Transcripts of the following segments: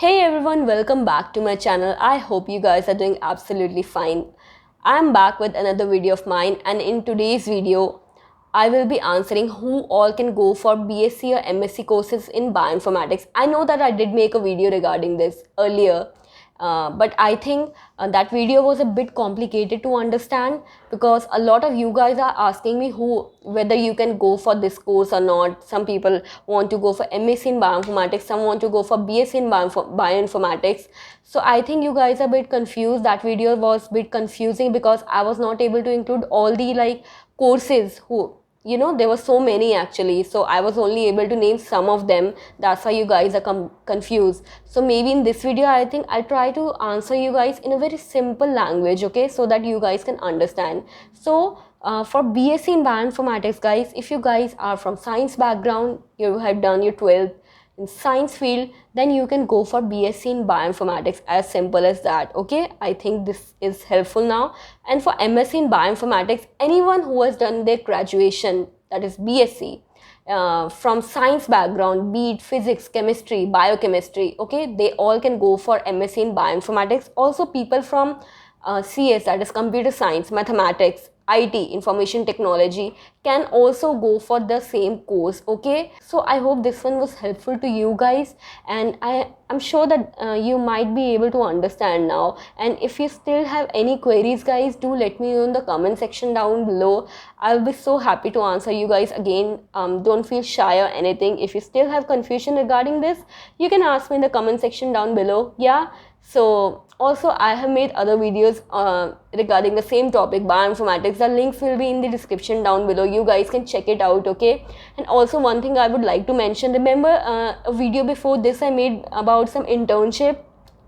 Hey everyone, welcome back to my channel. I hope you guys are doing absolutely fine. I'm back with another video of mine, and in today's video I will be answering who all can go for BSc or MSc courses in bioinformatics. I know that I did make a video regarding this earlier, but I think that video was a bit complicated to understand because a lot of you guys are asking me whether you can go for this course or not. Some people want to go for MSc in bioinformatics, some want to go for BSc in bioinformatics. So I think you guys are a bit confused. That video was a bit confusing because I was not able to include all the courses who, there were so many actually, so I was only able to name some of them. That's why you guys are confused. So maybe in this video I think I'll try to answer you guys in a very simple language, okay, so that you guys can understand. So for BSc in bioinformatics, guys, if you guys are from science background, you have done your 12th in science field, then you can go for BSc in bioinformatics, as simple as that. Okay, I think this is helpful now. And for MSc in bioinformatics, anyone who has done their graduation, that is BSc, from science background, be it physics, chemistry, biochemistry, okay, they all can go for MSc in bioinformatics. Also people from CS, that is computer science, mathematics, IT, information technology, can also go for the same course. Okay, so I hope this one was helpful to you guys, and I'm sure that you might be able to understand now. And if you still have any queries, guys, do let me know in the comment section down below. I'll be so happy to answer you guys again. Don't feel shy or anything. If you still have confusion regarding this, you can ask me in the comment section down below. Yeah, so also I have made other videos regarding the same topic, bioinformatics. The links will be in the description down below. You guys can check it out, okay? And also one thing I would like to mention, remember a video before this I made about some internship.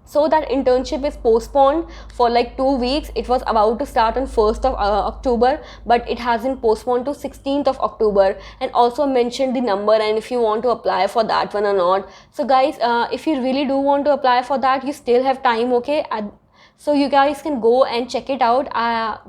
So that internship is postponed for like 2 weeks. It was about to start on 1st of October, but it has been postponed to 16th of October. And also mentioned the number and if you want to apply for that one or not. So guys, if you really do want to apply for that, you still have time, okay? So you guys can go and check it out.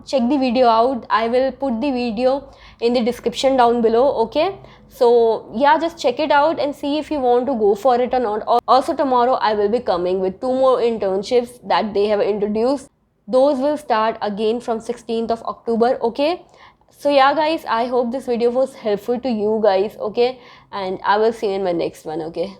Check the video out. I will put the video in the description down below, okay? So yeah, just check it out and see if you want to go for it or not. Also tomorrow I will be coming with 2 more internships that they have introduced. Those will start again from 16th of October, okay? So yeah guys, I hope this video was helpful to you guys, okay? And I will see you in my next one, okay?